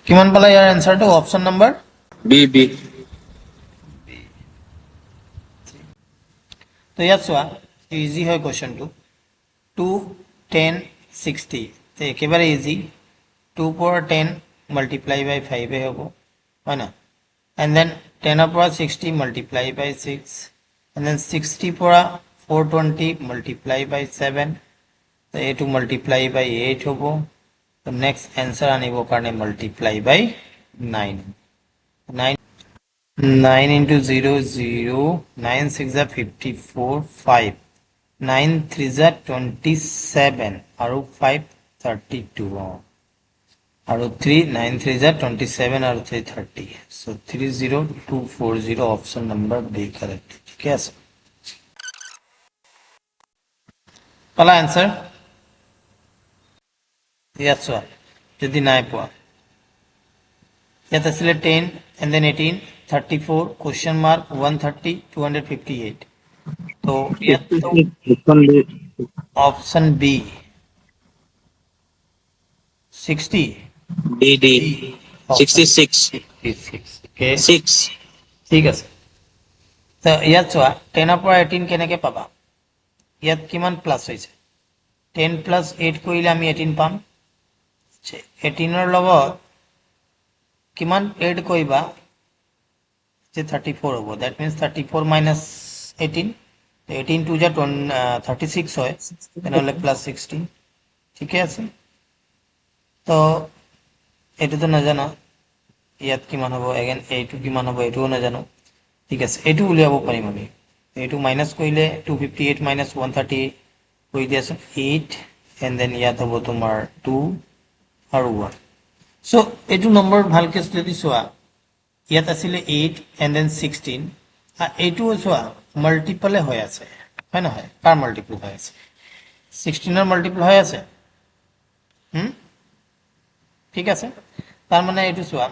কিমান পালা ইয়াৰ এনসাৰটো option number B তো ইয়াত চোৱা ইজি হয় কোৱেশ্চনটো 2 10 60 তো একেবাৰে ইজি 2 power 10 multiply by 5 এ হ'ব হয় না and then 10 power 60 multiply by 6 and then 60 power 420 multiply by 7 তো এইটো multiply by 8 হ'ব তো নেক্সট এনসাৰ আনিবৰ কাৰণে multiply by 9 9 9 into 0 0 9 6 are 54 5 9 3 are 27 আৰু 5 32 আৰু 3 9 3 are 27 আৰু 3 30 so 30240 option number B correct ঠিক আছে পালা आंसर ইয়াত চোৱা যদি নাই পোৱা ইয়াত আছিলে 10 and then 18 34 question mark 130 258 तो ইয়াত তো ऑप्शन बी 60 ডি 66 okay 6 ঠিক আছে তো ইয়াত চোৱা 10 পৰা 18 কেনেকে পাবা ইয়াত কিমান প্লাস হৈছে 10 plus 8 কৰিলে আমি 18 পাম 18 ৰ লগত কিমান এড কৰিবা যে 34 হ'ব দ্যাট মিন্স 34 minus 18 18 টু যা 36 হয় তেনেহলে প্লাস 16 ঠিক আছে তো এটো তো নাজানো ইয়াত কিমান হ'ব এগেন এইটো কিমান হ'ব এটোও নাজানো ঠিক আছে এটো উলিয়াব পাৰিম আমি এটো মাইনাস কৰিলে 258 minus 130 কৰি দিয়াছো 8 and then ইয়াত হ'ব তোমাৰ 2 আৰু 1 so এটো নম্বৰ ভালকে যদি চোৱা ইয়াত আছিলে 8 and then 16 আৰ এটো চোৱা মাল্টিপলে হৈ আছে হয় না হয় কার মাল্টিপল হৈ আছে 16 এর মাল্টিপল হৈ আছে ঠিক আছে তার মানে এটো চোৱা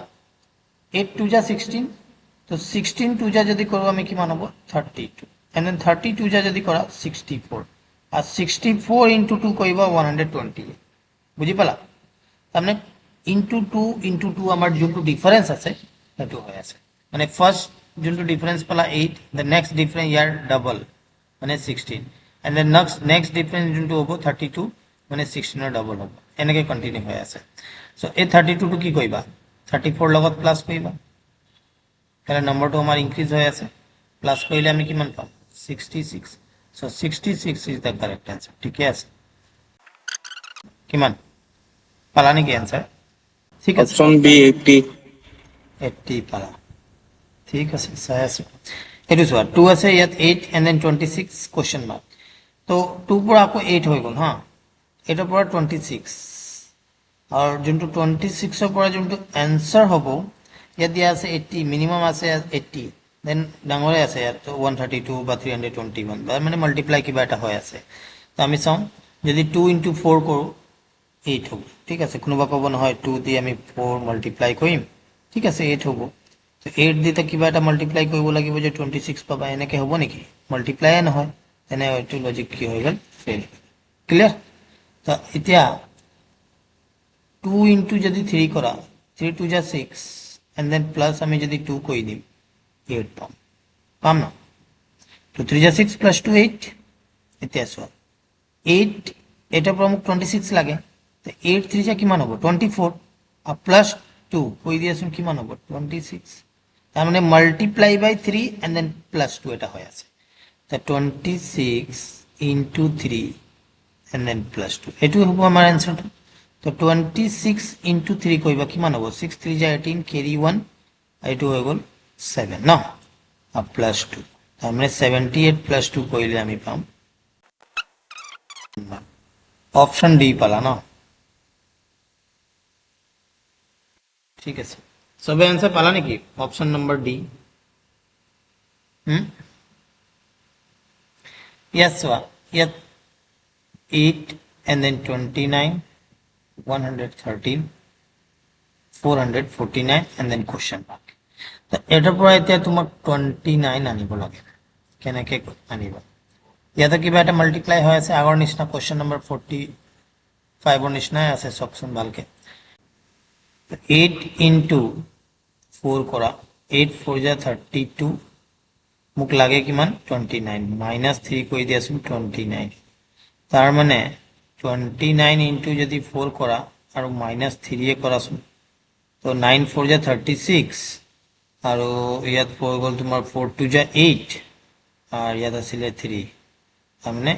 8 টু যা 16 তো 16 টু যা যদি করো আমি কিমান হ'ব 32 and then 32 যা যদি কৰা 64 আর 64 into 2 কইবা 120 বুঝি পালা তারমানে into 2 into 2 আমার যোনটো ডিফারেন্স আছে সেইটো হৈ আছে মানে ফার্স্ট যোনটো ডিফারেন্স পালা 8 the next difference year double মানে 16 and the next difference যোনটো হ'ব 32 মানে 16 এর ডাবল হ'ব এনেকে কন্টিনিউ হৈ আছে সো এই 32 টু কি কইবা 34 লগত প্লাস কইবা তাহলে নম্বরটো আমার ইনক্রিজ হৈ আছে প্লাস কইলে আমি কিমান পাম 66 so 66 is the correct answer ঠিক আছে কিমান পালা নাকি आंसर ঠিক আছে অপশন বি 80 80 পালা ঠিক আছে চাই আছে এটো চোৱা 2 আছে ইয়াত 8 and then 26 question mark তো 2 পৰা আকৌ 8 হৈ গল হা এটাৰ পৰা 26 আৰু যোনটো 26 ৰ পৰা যোনটো आंसर হ'ব ইয়াত দিয়া আছে 80 মিনিমাম আছে 80 দেন ডাঙৰে আছে ইয়াত 132 বা 321 বা মানে মাল্টিপ্লাই কিবা এটা হৈ আছে তো আমি চাও যদি 2 into 4 কৰো 8 হ'ব ঠিক আছে কোনোবা ক'ব নহয় 2 দি আমি 4 মাল্টিপ্লাই কৰিম ঠিক আছে 8 হ'ব তো 8 দিতে কিবা এটা মাল্টিপ্লাই কৰিব লাগিব যে 26 পাবা এনেকে হ'ব নেকি মাল্টিপ্লাই নহয় তেনে এইটো লজিক কি হৈ গল ফেল ক্লিয়াৰ তো এতিয়া 2 into যদি 3 কৰা 3 2 যা 6 and then plus আমি যদি 2 কৰি দিম 8 পাম পাম না তো 3 যা 6 plus 2 8 এতিয়া চোৱা 8 এটা পৰা মোক 26 লাগে তো 8 3 যা কিমান হ'ব 24 আর প্লাস 2 কই দিয়াছোন কিমান হ'ব 26 তার মানে multiply by 3 and then plus 2 এটা হৈ আছে তো 26 into 3 and then plus 2 এটো হ'ব আমাৰ आंसर তো 26 into 3 কইবা কিমান হ'ব 6 3 যা 18 carry 1 এটো হৈ গল 7 না আর প্লাস 2 তার মানে 78 plus 2 কইলে আমি পাম অপশন ডি পালা না ঠিক আছে সবে आंसर পালা নাকি অপশন নাম্বার ডি yes চোৱা ইয়াত 8 and then 29 113 449 and then question mark তো এটাৰ পৰা এতিয়া তোমাক 29 আনিব লাগে কেনেকে আনিবা ইয়াতে কিবা এটা মাল্টিপ্লাই হৈ আছে আগৰ নিচিনা কোৱেশ্চন নম্বৰ 45 ৰ নিচিনাই আছে চকচোন ভালকে 8 ইনটু 4 কৰা 8 4 যা 32 মোক লাগে কিমান 29 মাইনাস 3 কৰি দিয়াচোন 29 তাৰ মানে 29 ইনটু যদি 4 কৰা আৰু মাইনাস 3 এ কৰাচোন তো 9 4 যা 36 আৰু ইয়াত 4 গল তোমাৰ 4 2 যা 8 আর ইয়াত আছিলে 3 তার মানে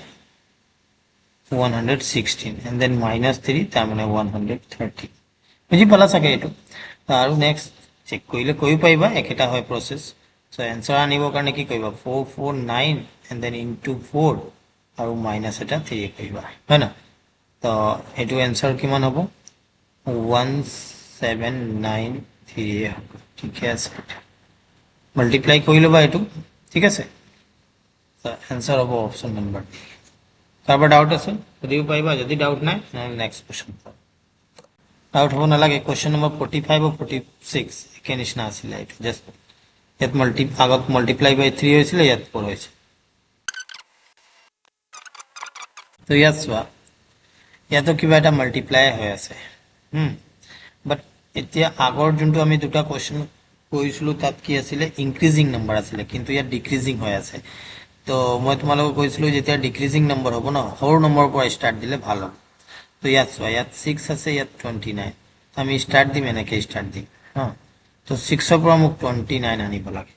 116 and then minus 3 তার মানে 130 বুঝি পালা চাগে এইটো আৰু নেক্সট চেক কৰিলে কৈ পাইবা একেটা হয় প্ৰসেস সো आंसर আনিবৰ কাৰণে কি কৰিবা 449 and then into 4 আৰু মাইনাস এটা 3 কৰিবা হয় না তো এইটো आंसर কিমান হ'ব 1793 হ'ব ঠিক আছে মাল্টিপ্লাই কৰি লবা এইটো ঠিক আছে তো आंसर হ'ব অপশন নম্বৰ কাৰোবাৰ ডাউট আছে যদিও পাইবা যদি ডাউট নাই নেক্সট কোশ্চেন ডাউট হ'ব নালাগে কোশ্চেন নম্বৰ 45 আৰু 46 একে নিচিনা আছিলে এইটো জাস্ট ইয়াত আগত মাল্টিপ্লাই বাই 3 হৈছিলে ইয়াত 4 হৈছে তো ইয়াত চোৱা ইয়াতো কিবা এটা মাল্টিপ্লাই হৈ আছে বাট এতিয়া আগৰ যোনটো আমি দুটা কোশ্চেন কৰিছিলো তাত কি আছিলে ইনক্ৰিজিং নম্বৰ আছিলে কিন্তু ইয়াত ডিক্ৰিজিং হৈ আছে তো মই তোমালোকক কৈছিলো যেতিয়া ডিক্ৰিজিং নম্বৰ হ'ব ন সৰু নম্বৰৰ পৰা ষ্টাৰ্ট দিলে ভাল হ'ব তো ইয়াত চোৱা ইয়াত 6 আছে ইয়াত 29 আমি ষ্টাৰ্ট দিম এনেকৈ ষ্টাৰ্ট দিম তো 6 ৰ পৰা মোক 29 আনিব লাগে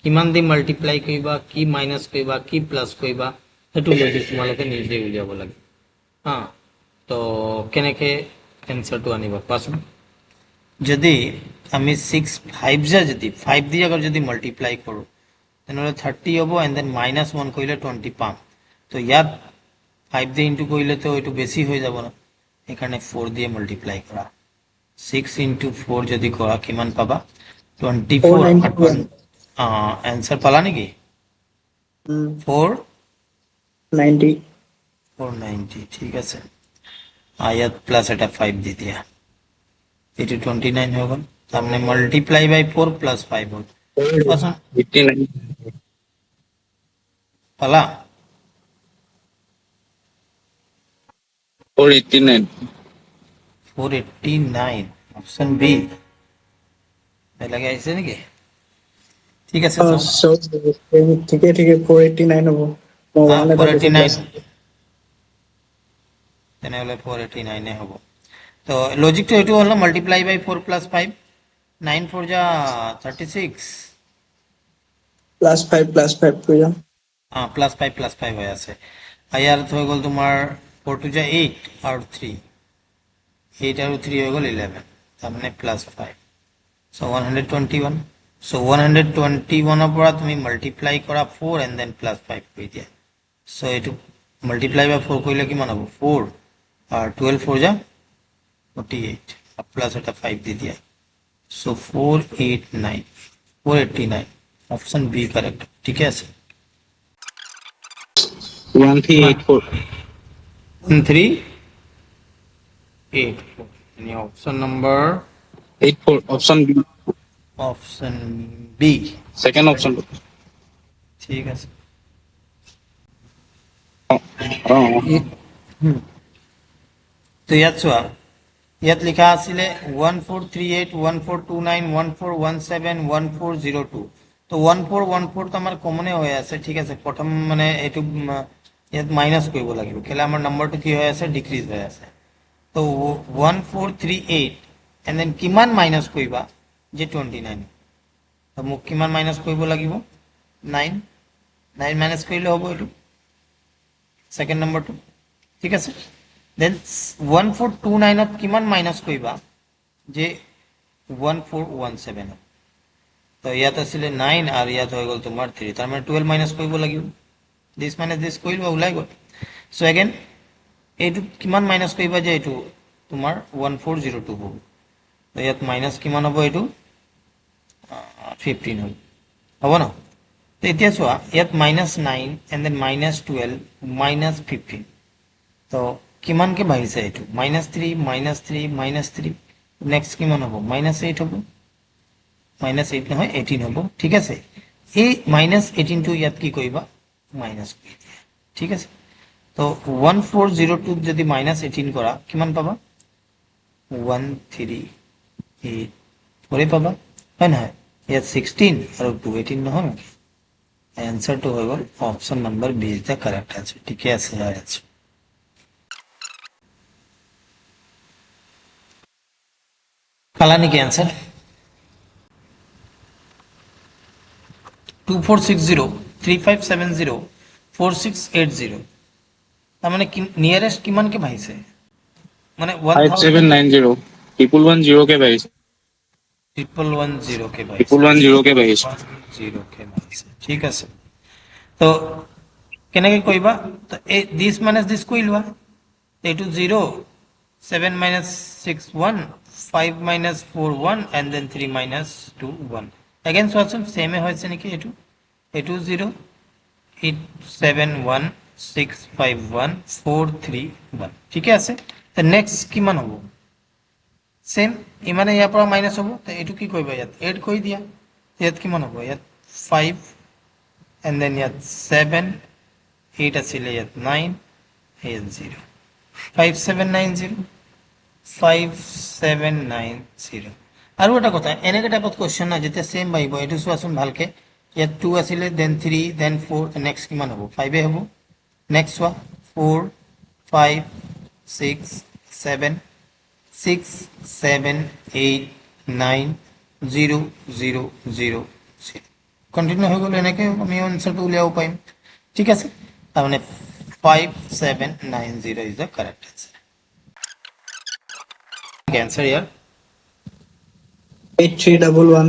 কিমান দি মাল্টিপ্লাই কৰিবা কি মাইনাস কৰিবা কি প্লাস কৰিবা সেইটো লজিক তোমালোকে নিজে উলিয়াব লাগে তো কেনেকৈ এনসাৰটো আনিবা কোৱাচোন যদি আমি 6 5 যা যদি 5 দি আগৰ যদি মাল্টিপ্লাই কৰো তেনেহলে 30 হ'ব এন্ড দেন -1 কৰিলে 20 পাম তো ইয়াত 5 দি ইনটু কৰিলে তো এটো বেছি হৈ যাব না এখানে 4 দিয়ে মাল্টিপ্লাই কৰা 6 into 4 যদি কৰা কিমান পাবা 24 आंसर পালা নেকি 90 490 ঠিক আছে আয়াত প্লাস এটা 5 দি দিয়া এটি 29 হৈ গল তার মানে মাল্টিপ্লাই বাই 4 প্লাস 5 হল কোৱাচোন 89 পালা 489 489 অপশন বি লাগে আহিছে নেকি ঠিক আছে সো ঠিকে ঠিকে 489 হ'ব মই ওৱান এটা বেছি 489 তেনেহলে 489 এ হ'ব তো লজিকটো এটো হল মাল্টিপ্লাই বাই 4 প্লাস 5 9 4 যা 36 +5 কৰি যাম প্লাস 5 হৈ আছে আয়াৰ হৈ গল তোমাৰ 4 2 যা 8 আৰু 3 8 আৰু 3 হৈ গল 11 তাৰ মানে +5 সো 121 সো 121 ৰ পৰা তুমি মাল্টিপ্লাই কৰা 4 এন্ড দেন +5 কৰি দিয়া সো এটো মাল্টিপ্লাই বাই 4 কৰিলে কিমান হ'ব 4 আর 12 4 যা 48 আর প্লাস এটা 5 দি দিয়া সো 489 অপশন বি কারেক্ট ঠিক আছে 1384 1384 any option number 84 option B option B second option ঠিক আছে তো ইয়াত চোৱা ইয়াত লিখা আছিলে 1438 1429 1417 1402 তো 1414 তো আমাৰ কমনে হৈ আছে ঠিক আছে প্ৰথম মানে এটো ইয়াত মাইনাস কৰিব লাগিব কেলে আমাৰ নম্বৰটো কি হৈ আছে ডিক্ৰিজ হৈ আছে তো 1438 এন্ড দেন কিমান মাইনাস কৰিবা যে 29 তো মোক কিমান মাইনাস কৰিব লাগিব 9 9 মাইনাস কৰিলে হ'ব এটো সেকেন্ড নম্বৰটো ঠিক আছে দেন 1429 ত কিমান মাইনাস কৰিবা যে 1417 তো ইয়াত আছিলে 9 আৰু ইয়াত হৈ গল তোমাৰ 3 তাৰ মানে 12 মাইনাস কৰিব লাগিব দিস মাইনাস দিস কৰিবা ওলাই গল সো अगेन এইটো কিমান মাইনাস কৰিবা যে এইটো তোমাৰ 1402 হ'ব তো ইয়াত মাইনাস কিমান হ'ব এইটো 15 হ'ব ন তো এতিয়া চোৱা ইয়াত -9 এন্ড দেন -12 -15 তো কিমান কে বাঢ়িছে এইটো -3 -3 নেক্সট কিমান হ'ব -8 হ'ব -8 নহয় 18 হ'ব ঠিক আছে এই -18 টো ইয়াত কি কৰিবা মাইনাস কৰি দিয়া ঠিক আছে তো 1402 যদি -18 কৰা কিমান পাবা 1388 8 4 পাবা হয় নহয় ইয়াত 16 আৰু 2 18 নহয় নেকি এনসাৰটো হৈ গ'ল option number B is the correct answer ঠিকই আছে ইয়াৰ আনসার পালা নেকি আনসার 2460 3570 4680 তার মানে নিয়ারেস্ট কিমানকে ভাইছে মানে 5790 110 के बाईस 1110 के भाई 110 के बाईस 0 के भाई ठीक আছে তো কেনেকে কইবা তো এই দিস মাইনাস দিস কইলবা এইটো 0 7 minus 6 1 5 minus 4 1 and then 3 minus 2 1 again সোয়াচোন সেমে হয়েছে নাকি এটু 0 8 7 1 6 5 1 4 3 1 ঠিক আছে তো নেক্সট কিমান হ'ব সেম ইমানে ইয়াৰ পৰা মাইনাস হ'ব তো এটু কি কইবা ইয়াত 8 কই দিয়া ইয়াত কিমান হ'ব ইয়াত 5 and then ইয়াত 7 8 আছিল ইয়াত 9 ইয়াত 0 5790 5790 আৰু এটা কথা এনেকে টাইপত কোৱেশ্চন না যেতিয়া সেম আহিব এটো চোৱাচোন ভালকে ইয়াত 2 আছিলে দেন 3 দেন 4 নেক্সট কিমান হ'ব 5 এ হ'ব নেক্সট ওয়া 4 5 6 7 6 7 8 9 0 0 0 0 কন্টিনিউ হৈ গ'ল এনেকে আমি আনসারটো উলিয়াব পাৰিম ঠিক আছে তার মানে 5790 is the correct answer answer here 8311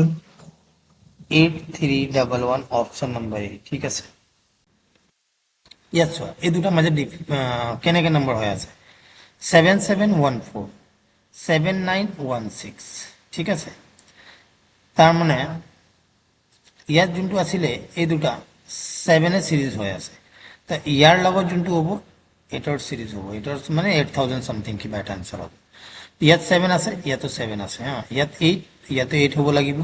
8311 option number A ঠিক আছে ইয়াত চোৱা এই দুটা মাজে কেনেকে নম্বৰ হৈ আছে 7714 7916 ঠিক আছে তাৰ মানে ইয়াত যোনটো আছিলে এই দুটা 7 এ সিৰিজ হৈ আছে তা ইয়াৰ লগত যোনটো হ'ব 8 ৰ সিৰিজ হ'ব 8 ৰ মানে 8000 সামথিং কিবা এটা আনসার হ'ব ইয়াত 7 আছে ইয়াতো 7 আছে হা ইয়াত 8 ইয়াতে 8 হ'ব লাগিব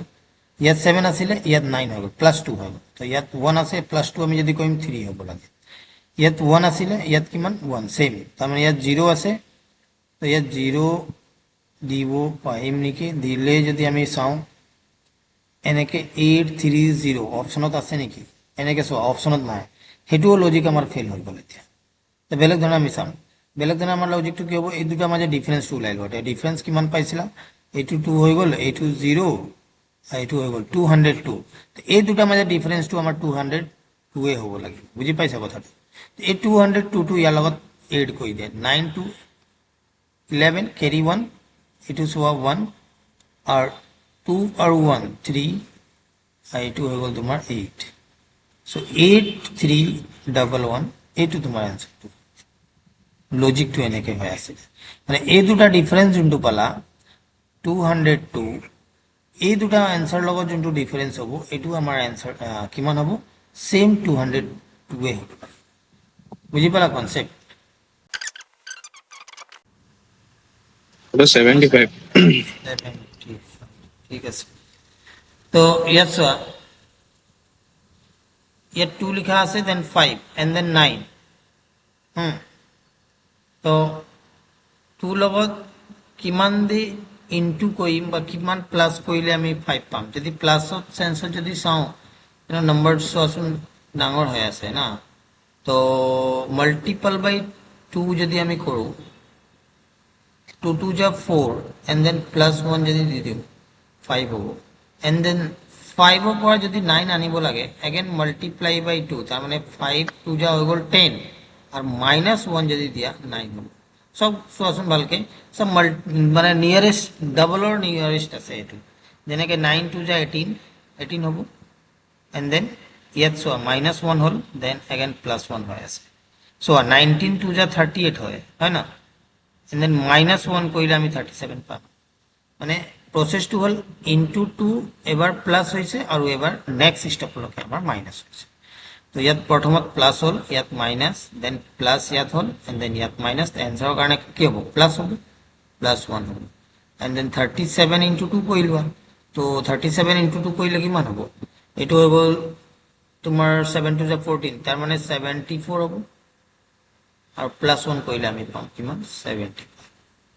ইয়াত 7 আছিলে ইয়াত 9 হৈ গ'ল প্লাস 2 হৈ গ'ল তো ইয়াত 1 আছে প্লাস 2 আমি যদি কইম 3 হ'ব লাগে ইয়াত 1 আছিলে ইয়াত কিমান 1 সেম তাৰ মানে ইয়াত 0 আছে তো ইয়াত 0 দিব পাইম নেকি দিলে যদি আমি চাও এনেকে 830 অপশনত আছে নেকি এনেকে সো অপশনত নাই হেতুও লজিক আমাৰ ফেল হৈ গ'ল এতিয়া তো বেলেগ ধৰণে আমি চাম বেলেগ ধৰণে আমাৰ লজিকটো কি হ'ব এই দুটা মাজে ডিফাৰেন্সটো ওলাই লওঁতে ডিফাৰেন্স কিমান পাইছিলা এইটো 2 হৈ গ'ল এইটো 0 এইটো হৈ গ'ল 202 তো এই দুটা মাজে ডিফাৰেন্সটো আমাৰ 202 এ হ'ব লাগিব বুজি পাইছা কথাটো এই 202 টো ইয়াৰ লগত এড কৰি দিয়ে 9 to 11 carry 1 এইটো সোৱা 1 আৰ 2 আৰ 1 3 আৰ এইটো হৈ গ'ল তোমাৰ 8 সো 8311 এইটো তোমাৰ আনসারটো লজিকটো এনেকে হৈ আছে মানে এই দুটা ডিফারেন্স যোনটো পালা 202 এই দুটা আনসার লগত যোনটো ডিফারেন্স হ'ব এটো আমাৰ আনসার কিমান হ'ব সেম 202 এ হ'ব বুজি পালা কনসেপ্ট तो 75 ঠিক আছে তো ইয়াত চোৱা ইয়াত 2 লিখা আছে দেন 5 এন্ড দেন 9 তো 2 লগত কিমান দি ইনটু কৰিম বা কিমান প্লাস কৰিলে আমি 5 পাম যদি প্লাসত সেন্সত যদি চাও এনো নম্বৰ চোৱাচোন ডাঙৰ হৈ আছে না তো মাল্টিপল বাই 2 যদি আমি কৰো 2 2 जा 4 and then plus 1 যদি দি দিও 5 হ'ব and then 5 ৰ পৰা যদি 9 আনিব লাগে again multiply by 2 তাৰ মানে 5 2 जा হৈ গ'ল 10 আৰু minus 1 যদি দিয়া 9 হ'ব সব সোৱাচোন ভালকে সব মানে নিয়াৰেস্ট ডাবলৰ নিয়ারেস্ট আছে এটো যেনেকে 9 2 जा 18 18 হ'ব and then ইয়াত সোৱা minus 1 হ'ল then again plus 1 হৈ আছে সোৱা 19 2 जा 38 হয় না and then minus 1 কইলে আমি 37 পাম মানে প্রসেসটো হল ইনটু 2 এবাৰ প্লাস হৈছে আৰু এবাৰ নেক্সট স্টেপ লকে আমাৰ মাইনাস হৈছে তো ইয়াত প্ৰথমত প্লাস হল ইয়াত মাইনাস দেন প্লাস ইয়াত হল এন্ড দেন ইয়াত মাইনাস এনসাৰৰ কাৰণে কি হ'ব প্লাস হ'ব প্লাস 1 হ'ব এন্ড দেন 37 ইনটু 2 কইলবা তো 37 ইনটু 2 কইলে কিমান হ'ব এটো হৈ গ'ল তোমাৰ 7 টু 14 তাৰ মানে 74 হ'ব और प्लस 1 কইলে আমি পাম কিমান 75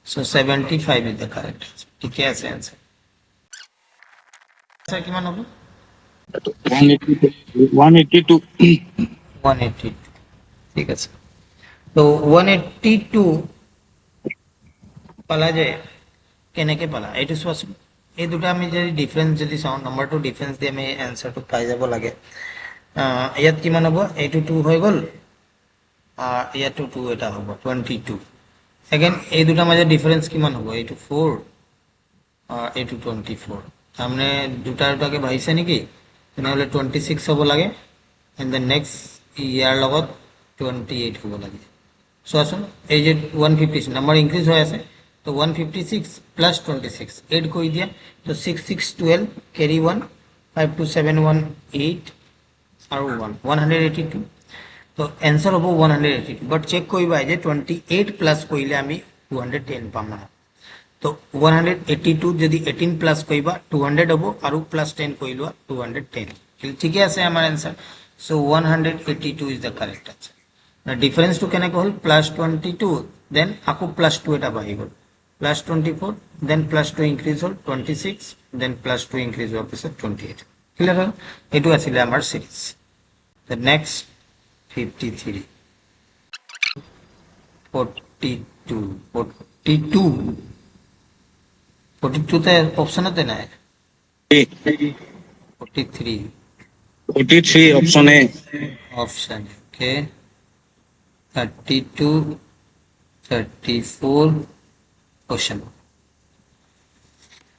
so 75 is the correct answer ঠিক আছে आंसर আনসাৰ কিমান হ'ব 182 182 ঠিক আছে তো 182 পালা যে কেনেকে পালা এইটো চোৱাচোন এই দুটা আমি যদি ডিফাৰেন্স যদি চাওঁ নম্বৰটো ডিফাৰেন্স দি আমি এনসাৰটো পাই যাব লাগে ইয়াত কিমান হ'ব এইটো 2 হৈ গ'ল ইয়াতো 2 এটা হ'ব 22 এগেইন এই দুটা মাজৰ ডিফাৰেন্স কিমান হ'ব এইটো 4 এইটো 24 তাৰমানে দুটা দুটাকে ভাইছে নেকি তেনেহ'লে 26 হ'ব লাগে এণ্ড দেন নেক্সট ইয়াৰ লগত 28 হ'ব লাগে চোৱাচোন এই যে 156 নাম্বাৰ ইনক্ৰিজ হৈ আছে তো 156 প্লাস 26 8 কৰি দিয়া তো 6 6 12 carry 1 5 2 7 1 8 আৰু 1 182 তো এনসাৰ হ'ব 182 বাট চেক কৰিবা যে 28 প্লাস কৰিলে আমি 210 পাম না তো 182 যদি 18 প্লাস কৰিবা 200 হ'ব আৰু প্লাস 10 কৰিলো 210 ঠিকই আছে আমাৰ answer so 182 is the correct answer না ডিফারেন্স টু কেনেকৈ হল প্লাস 22 দেন আকৌ প্লাস 2 এটা বাঢ়ি গ'ল প্লাস 24 দেন প্লাস 2 ইনক্রিজ হল 26 দেন প্লাস 2 ইনক্রিজ হোৱাৰ পিছত 28 ক্লিয়াৰ হল এটো আছিল আমাৰ সিরিজ the next 53 42 42 42 তে অপশনতে নাই 43 43 option A option okay 32 34 question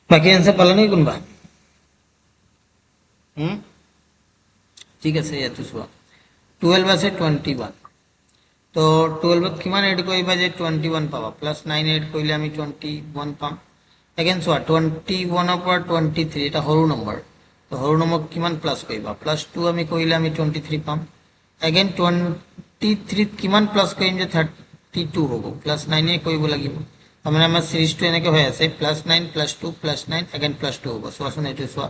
বাকি आंसर পালা নাই কোনবা ঠিক আছে ইয়াতো চোৱা 12 আছে 21 তো 12 ত কিমান এড কৰিবা যে 21 পাবা প্লাস 9 এড কৰিলে আমি 21 পাম এগেইন চোৱা 21 ৰ পৰা 23 এটা সৰু নম্বৰ তো সৰু নম্বৰ কিমান প্লাস কৰিবা প্লাস 2 আমি কৰিলে আমি 23 পাম এগেইন 23 ত কিমান প্লাস কৰিম যে 32 হ'ব প্লাস 9 এ কৰিব লাগিব মানে আমাৰ সিরিজটো এনেকৈ হৈ আছে plus 9 plus 2 plus 9 again plus 2 হ'ব চোৱাচোন এইটো চোৱা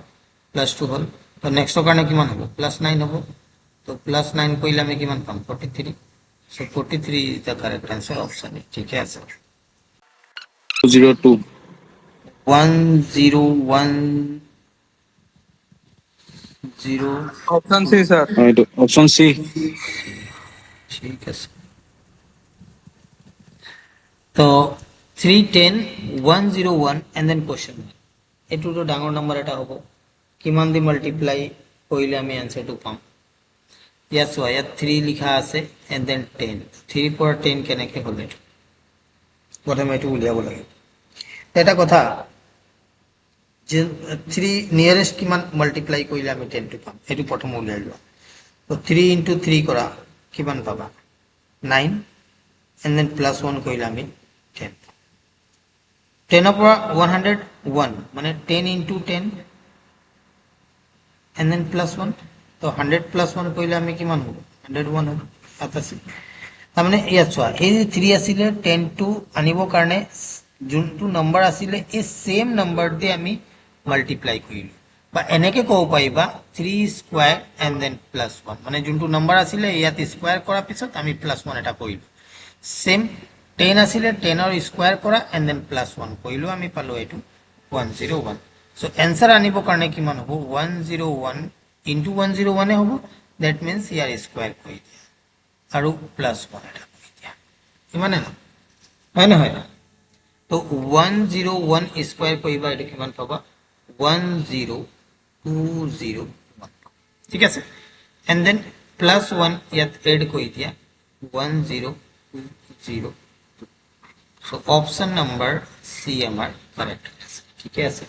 প্লাস 2 হ'ল তো নেক্সটৰ কাৰণে কিমান হ'ব প্লাস 9 হ'ব তো প্লাস 9 কৰিলে আমি কিমান পাম 43 so 43 is the correct answer option A ঠিক আছে 202 101 ऑप्शन सी सर এইটো অপশন সি ঠিক আছে তো 310 101 and then question এটো তো ডাঙৰ নম্বৰ এটা হ'ব কিমান দি মাল্টিপ্লাই কৰিলে আমি आंसरটো পাম ইয়াত চোৱা ইয়াত 3 লিখা আছে and then 10 3 পৰা 10 কেনেকৈ হ'ল এটো প্ৰথমে এটো উলিয়াব লাগে এটা কথা যে 3 নিয়াৰেস্ট কিমান মাল্টিপ্লাই কৰিলে আমি 10 টো পাম এটো প্ৰথম উলিয়াই লোৱা তো 3 into 3 কৰা কিমান পাবা 9 and then plus 1 কৰিলে আমি 10 10 ৰ পৰা 101 মানে 10 into 10 and then plus 1 তো 100 plus 1 কৰিলে আমি কিমান হ'ব 101 হ'ব আছে তাৰমানে ইয়াত চোৱা এই 3 আছিল 10 টো আনিবৰ কাৰণে যোনটো নম্বৰ আছিল এই সেম নম্বৰ দি আমি মাল্টিপ্লাই কৰিলো বা এনেকে ক'ব পাৰিবা 3 স্কয়াৰ and then plus 1 মানে যোনটো নম্বৰ আছিল ইয়াত স্কয়াৰ কৰাৰ পিছত আমি plus 1 এটা কৰিলো সেম 10 আছিল 10 ৰ স্কয়াৰ কৰা and then plus 1 কৰিলো আমি পালো এটো 101 সো आंसर আনিবৰ কাৰণে কিমান হ'ব 101 into 101 এ হ'ব that means ইয়াৰ স্কয়াৰ কৰি দিয়া আৰু plus 1 এটা কৰি দিয়া ইমানে না হয় নহয় তো 101 স্কয়াৰ কৰিবা এটো কিমান পাবা 10201 ঠিক আছে and then plus 1 ইয়াত এড কৰি দিয়া 10202 so option number C আমাৰ correct আছে ঠিক আছে